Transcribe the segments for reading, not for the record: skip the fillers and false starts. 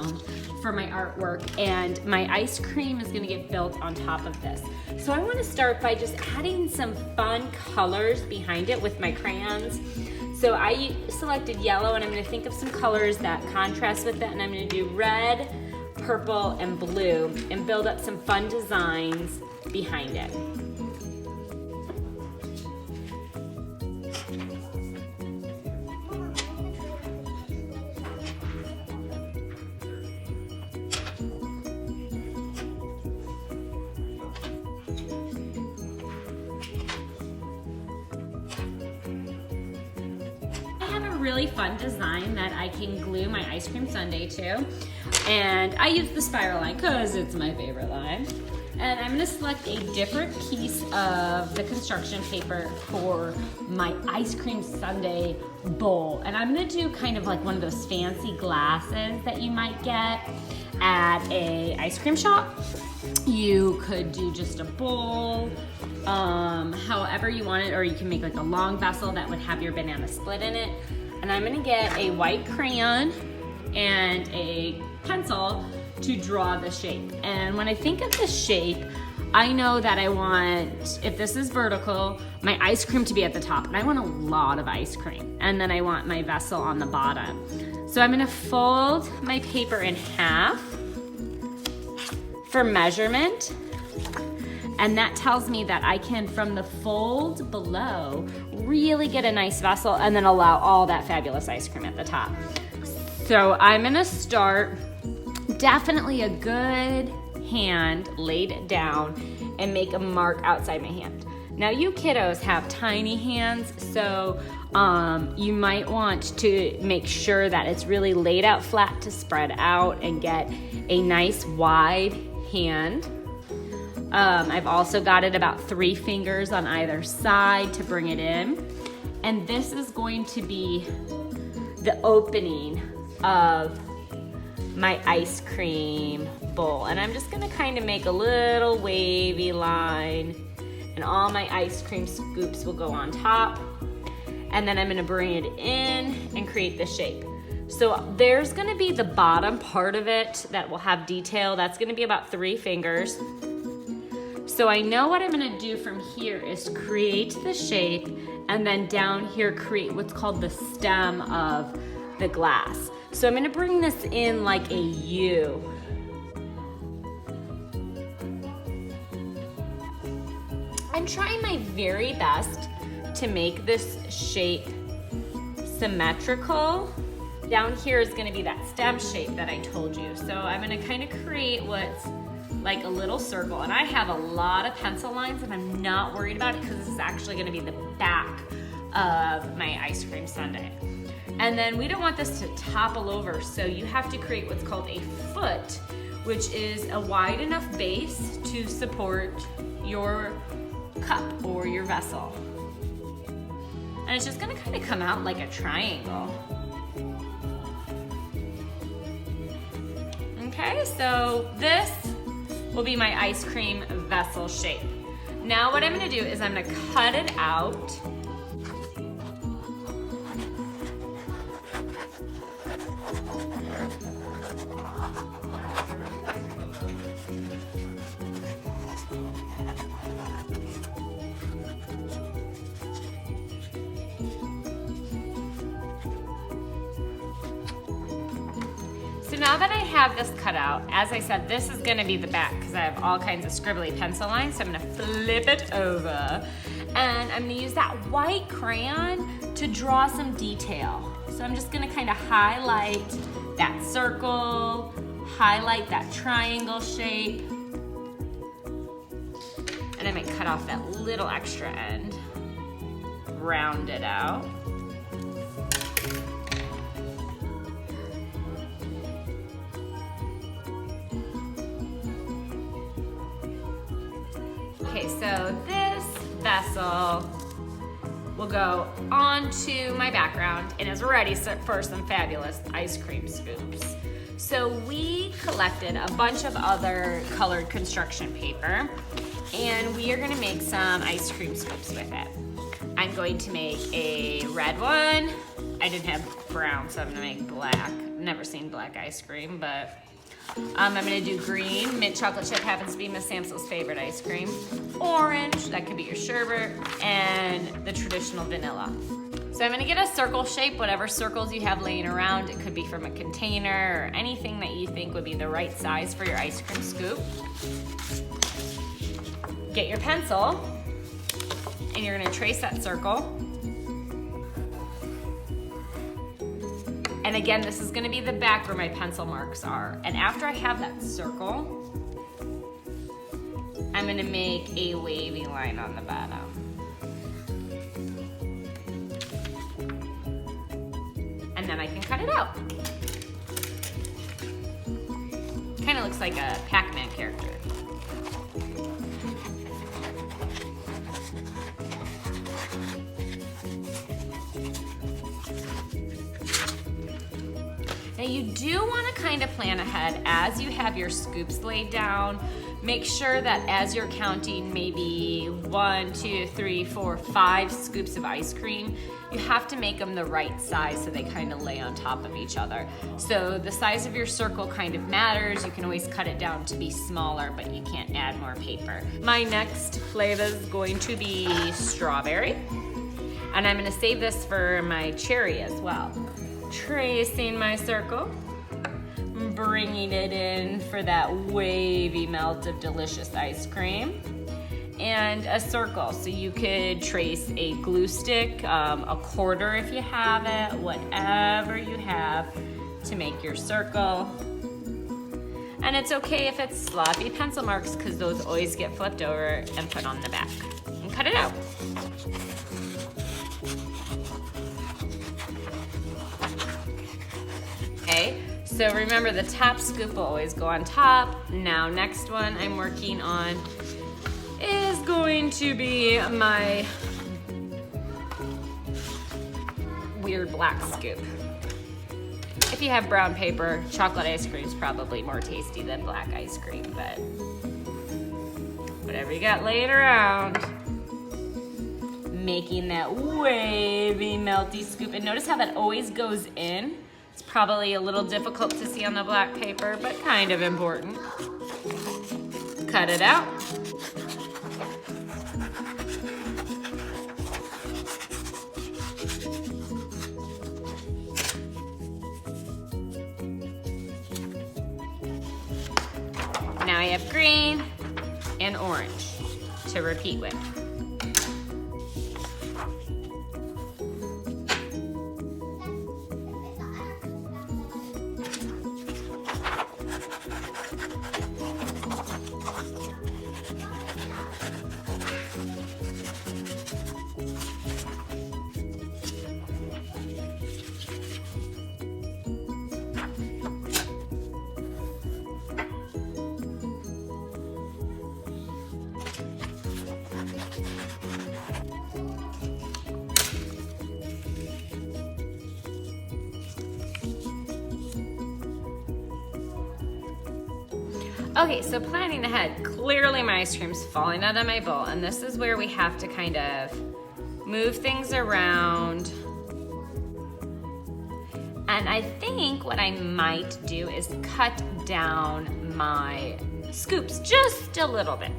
background for my artwork, and my ice cream is gonna get built on top of this. So I wanna start by just adding some fun colors behind it with my crayons. So I selected yellow, and I'm gonna think of some colors that contrast with it, and I'm gonna do red, purple, and blue, and build up some fun designs behind it. Really fun design that I can glue my ice cream sundae to, and I use the spiral line because it's my favorite line. And I'm going to select a different piece of the construction paper for my ice cream sundae bowl, and I'm going to do kind of like one of those fancy glasses that you might get at a ice cream shop. You could do just a bowl, however you want it, or you can make like a long vessel that would have your banana split in it. And I'm gonna get a white crayon and a pencil to draw the shape. And when I think of the shape, I know that I want, if this is vertical, my ice cream to be at the top, and I want a lot of ice cream. And then I want my vessel on the bottom. So I'm gonna fold my paper in half for measurement. And that tells me that I can, from the fold below, really get a nice vessel and then allow all that fabulous ice cream at the top. So I'm gonna start definitely a good hand laid down and make a mark outside my hand. Now you kiddos have tiny hands, so you might want to make sure that it's really laid out flat to spread out and get a nice wide hand. I've also got it about 3 fingers on either side to bring it in. And this is going to be the opening of my ice cream bowl. And I'm just gonna kind of make a little wavy line, and all my ice cream scoops will go on top. And then I'm gonna bring it in and create the shape. So there's gonna be the bottom part of it that will have detail. That's gonna be about 3 fingers. So I know what I'm gonna do from here is create the shape, and then down here create what's called the stem of the glass. So I'm gonna bring this in like a U. I'm trying my very best to make this shape symmetrical. Down here is gonna be that stem shape that I told you. So I'm gonna kind of create what's like a little circle, and I have a lot of pencil lines, and I'm not worried about it because this is actually gonna be the back of my ice cream sundae. And then we don't want this to topple over, so you have to create what's called a foot, which is a wide enough base to support your cup or your vessel. And it's just gonna kind of come out like a triangle. Okay, so this will be my ice cream vessel shape. Now what I'm gonna do is I'm gonna cut it out. So now that I have this cut out, as I said, this is gonna be the back because I have all kinds of scribbly pencil lines, so I'm gonna flip it over. And I'm gonna use that white crayon to draw some detail. So I'm just gonna kind of highlight that circle, highlight that triangle shape, and I might cut off that little extra end, round it out. Okay, so this vessel will go onto my background and is ready for some fabulous ice cream scoops. So we collected a bunch of other colored construction paper, and we are gonna make some ice cream scoops with it. I'm going to make a red one. I didn't have brown, so I'm gonna make black. never seen black ice cream, but I'm gonna do green. Mint chocolate chip happens to be Miss Samsel's favorite ice cream. Orange, that could be your sherbet, and the traditional vanilla. So I'm gonna get a circle shape, whatever circles you have laying around. It could be from a container or anything that you think would be the right size for your ice cream scoop. Get your pencil, and you're gonna trace that circle. And again, this is gonna be the back where my pencil marks are. And after I have that circle, I'm gonna make a wavy line on the bottom. And then I can cut it out. Kind of looks like a Pac-Man character. Now you do want to kind of plan ahead as you have your scoops laid down. Make sure that as you're counting maybe 1, 2, 3, 4, 5 scoops of ice cream, you have to make them the right size so they kind of lay on top of each other. So the size of your circle kind of matters. You can always cut it down to be smaller, but you can't add more paper. My next flavor is going to be strawberry. And I'm gonna save this for my cherry as well. Tracing my circle, bringing it in for that wavy melt of delicious ice cream, and a circle. So you could trace a glue stick, a quarter if you have it, whatever you have to make your circle. And it's okay if it's sloppy pencil marks because those always get flipped over and put on the back. And cut it out. Okay, so remember the top scoop will always go on top. Now next one I'm working on is going to be my weird black scoop. If you have brown paper, chocolate ice cream is probably more tasty than black ice cream, but whatever you got laying around. Making that wavy melty scoop. And notice how that always goes in. It's probably a little difficult to see on the black paper, but kind of important. Cut it out. Now I have green and orange to repeat with. Okay, so planning ahead, clearly my ice cream's falling out of my bowl, and this is where we have to kind of move things around. And I think what I might do is cut down my scoops just a little bit.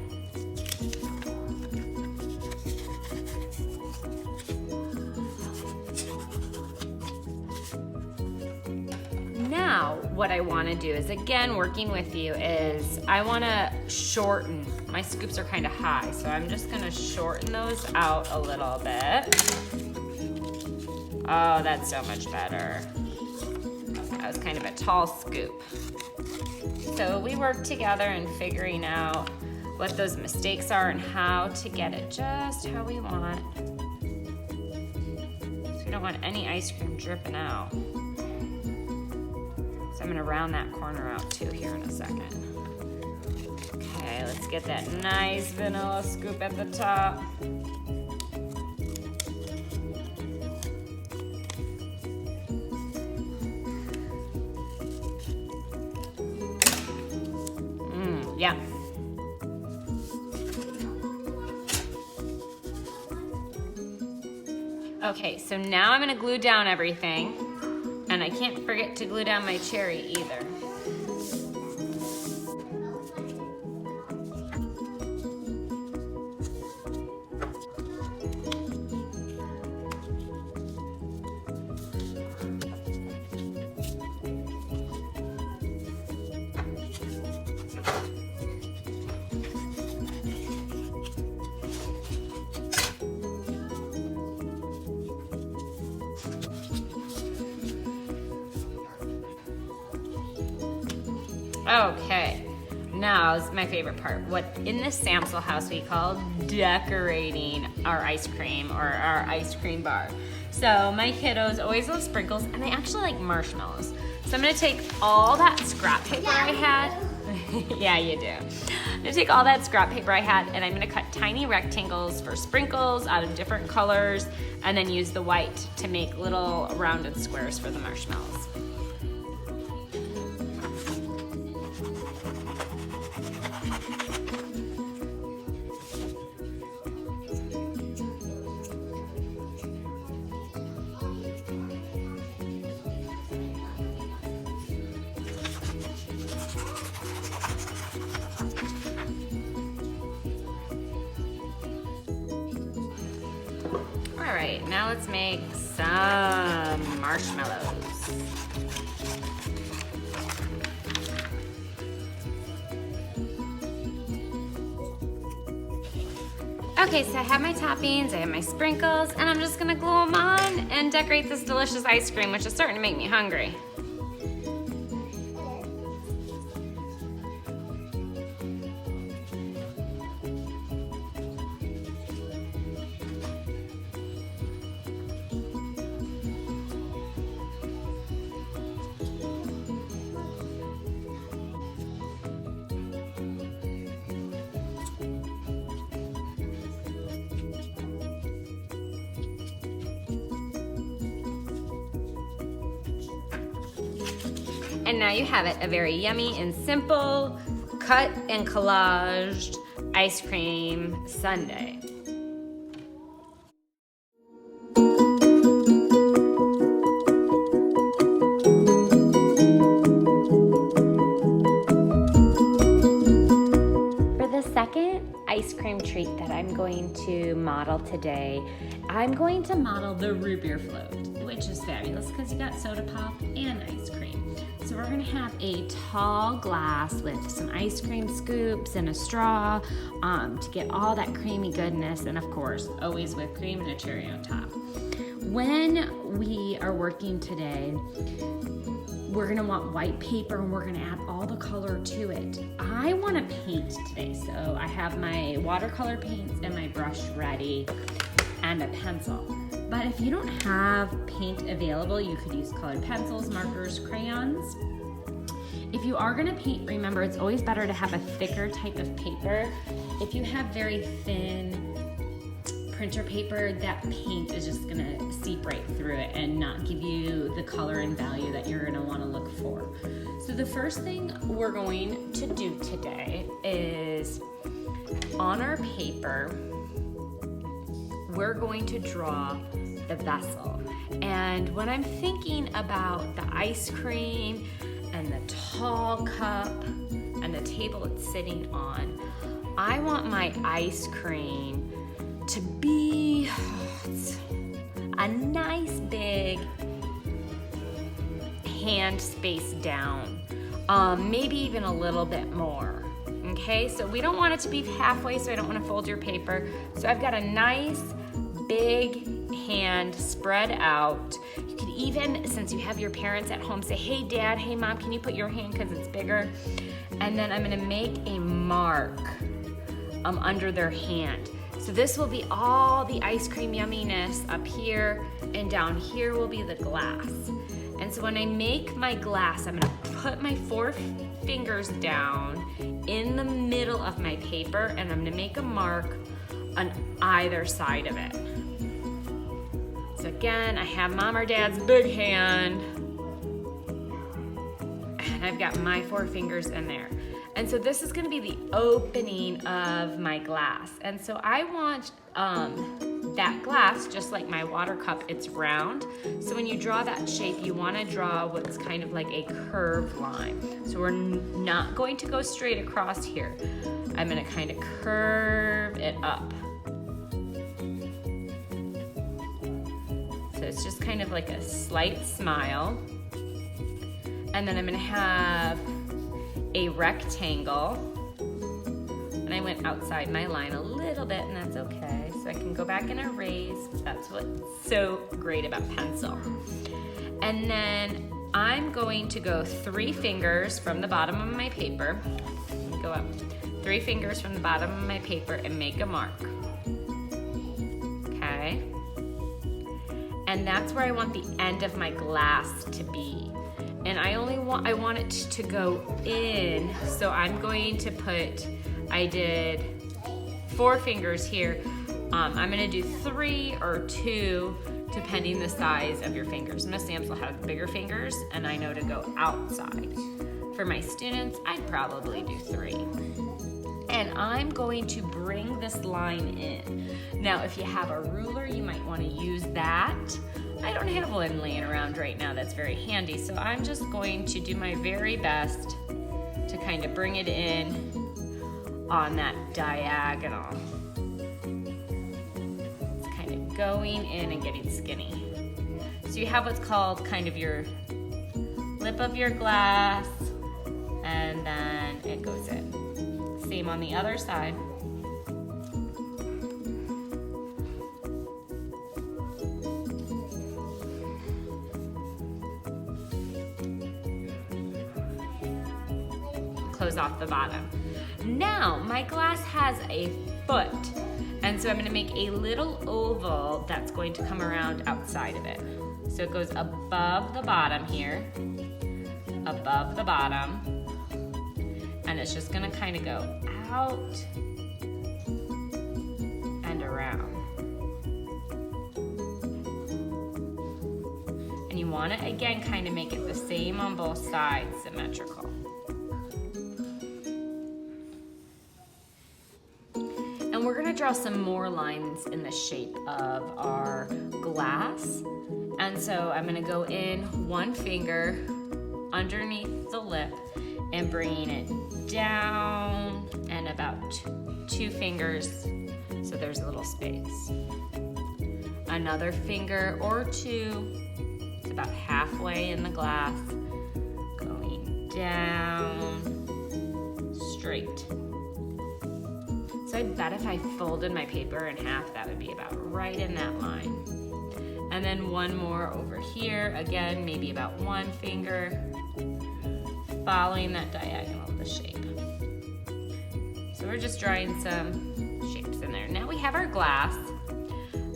Now, what I want to do is, again, working with you, is I want to shorten. My scoops are kind of high, so I'm just going to shorten those out a little bit. Oh, that's so much better. That was kind of a tall scoop. So we work together in figuring out what those mistakes are and how to get it just how we want. So we don't want any ice cream dripping out. I'm gonna round that corner out too here in a second. Okay, let's get that nice vanilla scoop at the top. Yeah. Okay, so now I'm gonna glue down everything. And I can't forget to glue down my cherry either. Okay, now is my favorite part. What in this Samsel house we call decorating our ice cream or our ice cream bar. So my kiddos always love sprinkles, and they actually like marshmallows. So I'm gonna take all that scrap paper I had. Yeah, you do. I'm gonna take all that scrap paper I had, and I'm gonna cut tiny rectangles for sprinkles out of different colors, and then use the white to make little rounded squares for the marshmallows. All right, now let's make some marshmallows. Okay, so I have my toppings, I have my sprinkles, and I'm just gonna glue them on and decorate this delicious ice cream, which is starting to make me hungry. And now you have it, a very yummy and simple cut and collaged ice cream sundae. For the second ice cream treat that I'm going to model today, I'm going to model the root beer float, which is fabulous because you got soda pop and ice cream. So we're gonna have a tall glass with some ice cream scoops and a straw to get all that creamy goodness, and of course, always whipped cream and a cherry on top. When we are working today, we're gonna want white paper and we're gonna add all the color to it. I wanna paint today, so I have my watercolor paints and my brush ready and a pencil. But if you don't have paint available, you could use colored pencils, markers, crayons. If you are gonna paint, remember it's always better to have a thicker type of paper. If you have very thin printer paper, that paint is just gonna seep right through it and not give you the color and value that you're gonna wanna look for. So the first thing we're going to do today is on our paper, we're going to draw the vessel. And when I'm thinking about the ice cream and the tall cup and the table it's sitting on, I want my ice cream to be a nice big hand space down, maybe even a little bit more. Okay, so we don't want it to be halfway, so I don't want to fold your paper. So I've got a nice big hand spread out. You could even, since you have your parents at home, say, hey dad, hey mom, can you put your hand because it's bigger? And then I'm gonna make a mark under their hand. So this will be all the ice cream yumminess up here, and down here will be the glass. And so when I make my glass, I'm gonna put my 4 fingers down in the middle of my paper, and I'm gonna make a mark on either side of it. So again, I have mom or dad's big hand, and And I've got my 4 fingers in there. And so this is gonna be the opening of my glass. And so I want that glass, just like my water cup, it's round. So when you draw that shape, you wanna draw what's kind of like a curved line. So we're not going to go straight across here. I'm gonna kind of curve it up. So it's just kind of like a slight smile. And then I'm gonna have a rectangle. And I went outside my line a little bit, and that's okay. So I can go back and erase. That's what's so great about pencil. And then I'm going to go 3 fingers from the bottom of my paper. Go up. 3 fingers from the bottom of my paper and make a mark. Okay? And that's where I want the end of my glass to be. And I want it to go in, so I'm going to put, I did 4 fingers here. I'm gonna do 3 or 2, depending the size of your fingers. Miss Samsel has bigger fingers, and I know to go outside. For my students, I'd probably do 3. And I'm going to bring this line in. Now, if you have a ruler, you might wanna use that. I don't have one laying around right now that's very handy, so I'm just going to do my very best to kind of bring it in on that diagonal. It's kind of going in and getting skinny. So you have what's called kind of your lip of your glass, and then it goes in. Same on the other side. Close off the bottom. Now, my glass has a foot, and so I'm gonna make a little oval that's going to come around outside of it. So it goes above the bottom here, above the bottom, and it's just gonna kind of go out and around. And you wanna, again, kind of make it the same on both sides, symmetrical. And we're gonna draw some more lines in the shape of our glass. And so I'm gonna go in 1 finger underneath the lip and bringing it down, and about 2 fingers, so there's a little space. Another finger or 2, it's about halfway in the glass, going down, straight. So I bet if I folded my paper in half, that would be about right in that line. And then 1 more over here, again, maybe about 1 finger, following that diagonal of the shape. So we're just drawing some shapes in there. Now we have our glass.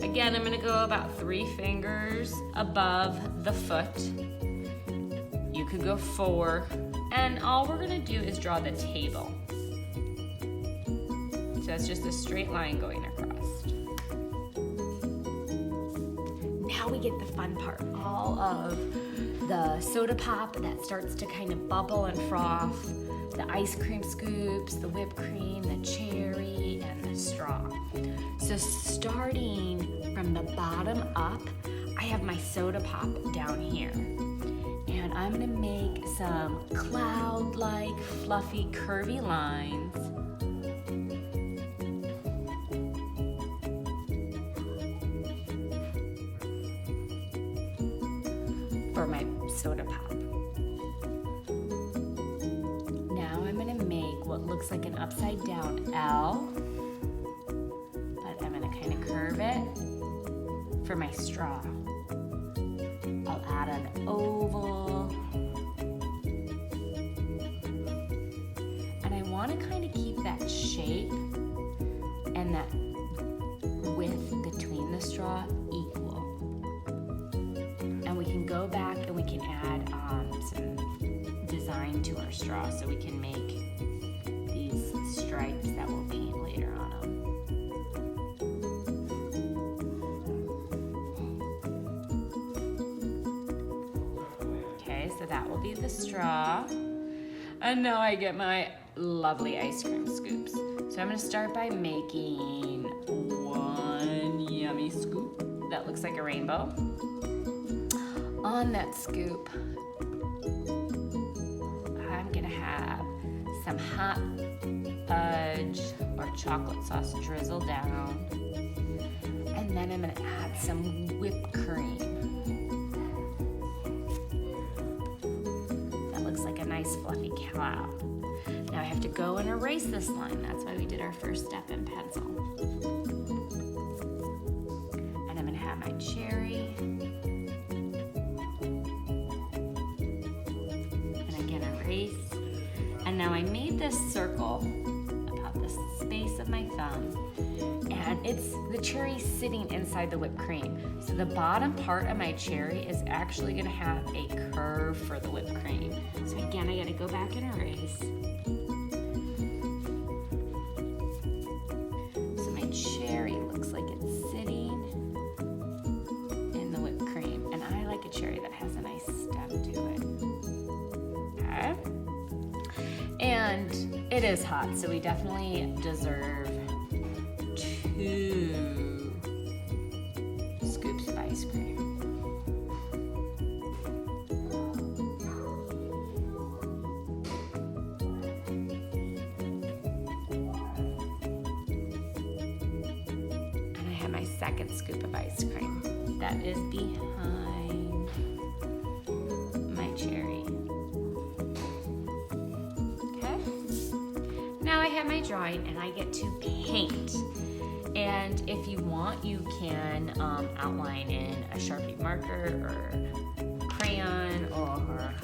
Again, I'm gonna go about 3 fingers above the foot. You could go 4, and all we're gonna do is draw the table. So it's just a straight line going across. Now we get the fun part. All of the soda pop that starts to kind of bubble and froth, the ice cream scoops, the whipped cream, the cherry, and the straw. So starting from the bottom up, I have my soda pop down here. And I'm gonna make some cloud-like, fluffy, curvy lines. For my soda pop. Now I'm gonna make what looks like an upside down L, but I'm gonna kind of curve it for my straw. I'll add an oval, and I want to kind of keep that shape and that width between the straw equal. And we can go back and we can add some design to our straw, so we can make these stripes that we'll paint later on them. Okay, so that will be the straw. And now I get my lovely ice cream scoops. So I'm gonna start by making one yummy scoop that looks like a rainbow. On that scoop, I'm gonna have some hot fudge or chocolate sauce drizzled down. And then I'm gonna add some whipped cream. That looks like a nice fluffy cloud. Now I have to go and erase this line. That's why we did our first step in pencil. And I'm gonna have my cherry. And again, erase. And now I made this circle about the space of my thumb. And the cherry sitting inside the whipped cream. So the bottom part of my cherry is actually gonna have a curve for the whipped cream. So again, I gotta go back and erase. So my cherry looks like it's sitting in the whipped cream. And I like a cherry that has a nice stem to it. Okay. And it is hot, so we definitely deserve 2 scoops of ice cream. And I have my second scoop of ice cream. That is behind my cherry. Okay. Now I have my drawing and I get to paint. And if you want, you can outline in a Sharpie marker or crayon or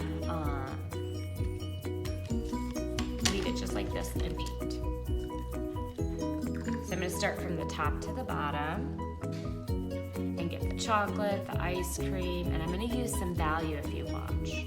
leave it just like this and paint. So I'm gonna start from the top to the bottom and get the chocolate, the ice cream, and I'm gonna use some value if you watch.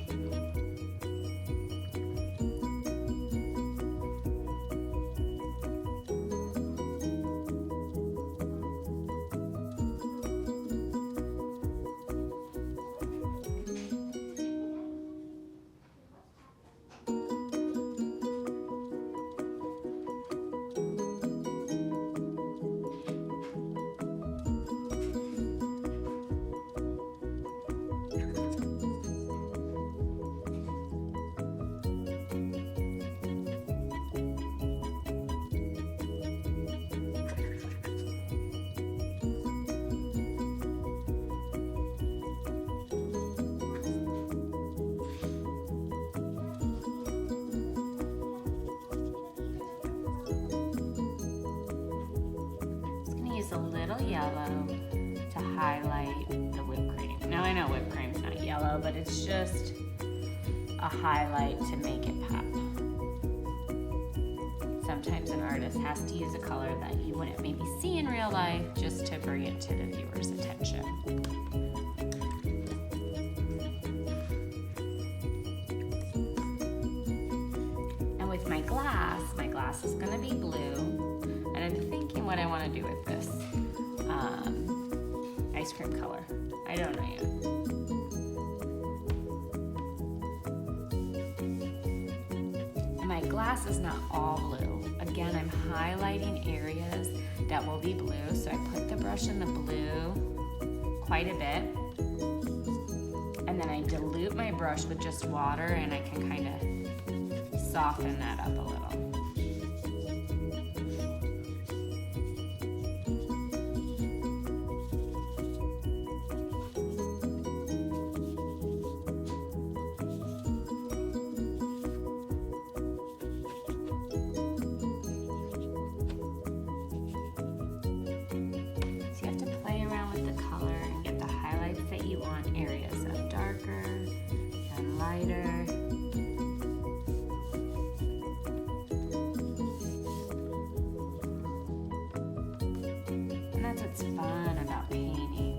A little yellow to highlight the whipped cream. Now I know whipped cream's not yellow, but it's just a highlight to make it pop. Sometimes an artist has to use a color that you wouldn't maybe see in real life just to bring it to the viewer's attention. And with my glass is gonna be blue. And I'm thinking what I want to do with this ice cream color. I don't know yet. And my glass is not all blue. Again, I'm highlighting areas that will be blue. So I put the brush in the blue quite a bit. And then I dilute my brush with just water and I can kind of soften that up a little. That's what's fun about painting.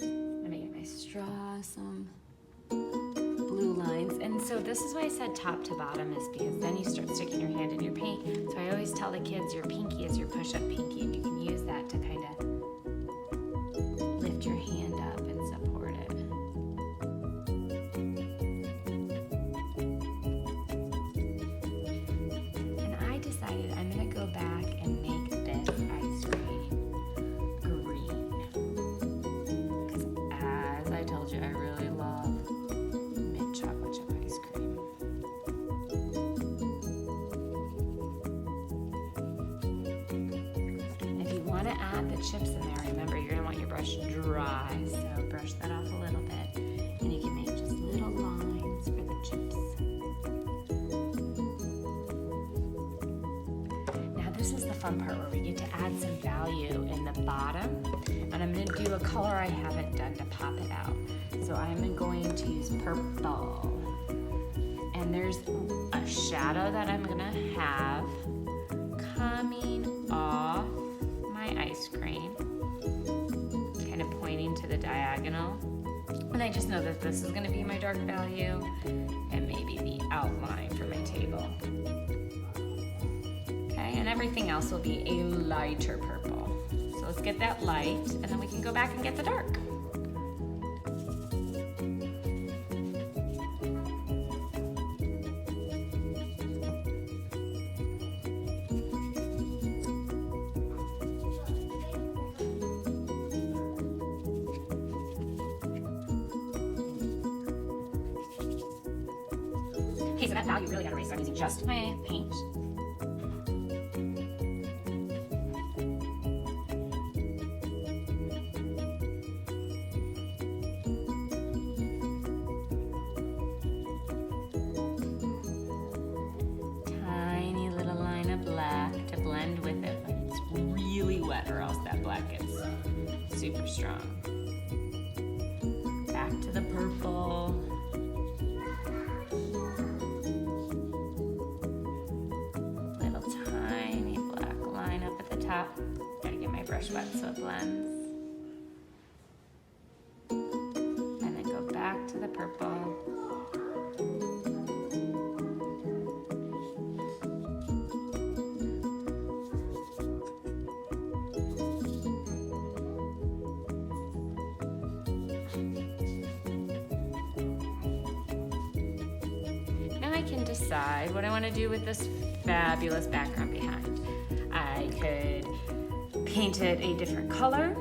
I'm gonna get my straw, some blue lines. And so this is why I said top to bottom, is because then you start sticking your hand in your paint. So I always tell the kids your pinky is your push-up pinky, and you can use that to kind of lift your hand up and support it. And I decided I'm going to go back and make this ice cream green. Because as I told you, I really love mint chocolate chip ice cream. And if you want to add the chips in there, remember you're going to want your brush dry, so brush that off a little bit, and you can make just little lines for the chips. Now this is the fun part where we get to add some value in the bottom, and I'm going to do a color I haven't done to pop it out. So I'm going to use purple, and there's a shadow that I'm going to have coming off my ice cream, kind of pointing to the diagonal. And I just know that this is going to be my dark value and maybe the outline for my table. Okay, and everything else will be a lighter purple. So let's get that light, and then we can go back and get the dark. Okay, so that value really got erased, so I'm using just my paint. Tiny little line of black to blend with it, but it's really wet or else that black gets super strong. Back to the purple. Top. Gotta get my brush wet so it blends. And then go back to the purple. Now I can decide what I want to do with this fabulous background behind. I could paint it a different color.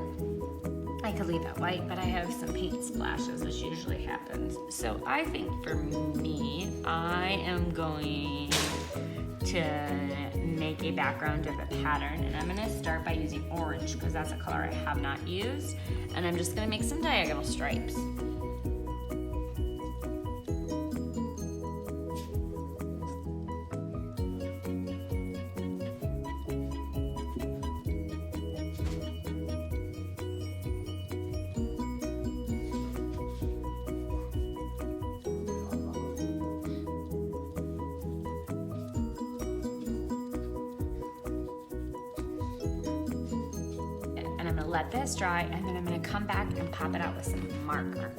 I could leave it white, but I have some paint splashes, which usually happens. So I think for me, I am going to make a background of a pattern, and I'm gonna start by using orange because that's a color I have not used. And I'm just gonna make some diagonal stripes. I'm gonna let this dry, and then I'm gonna come back and pop it out with some marker.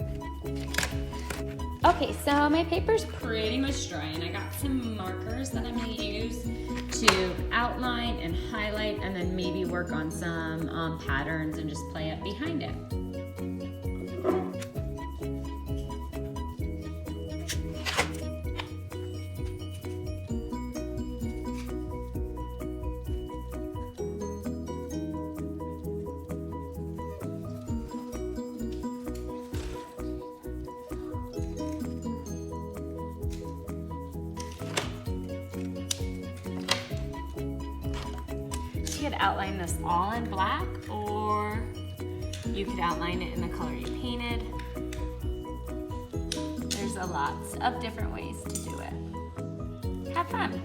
Okay, so my paper's pretty much dry, and I got some markers that I'm gonna use to outline and highlight, and then maybe work on some patterns and just play up behind it. You could outline this all in black, or you could outline it in the color you painted. There's lots of different ways to do it. Have fun.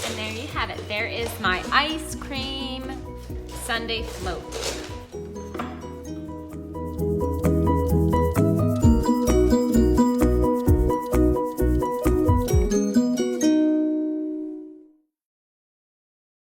And there you have it. There is my ice cream sundae float.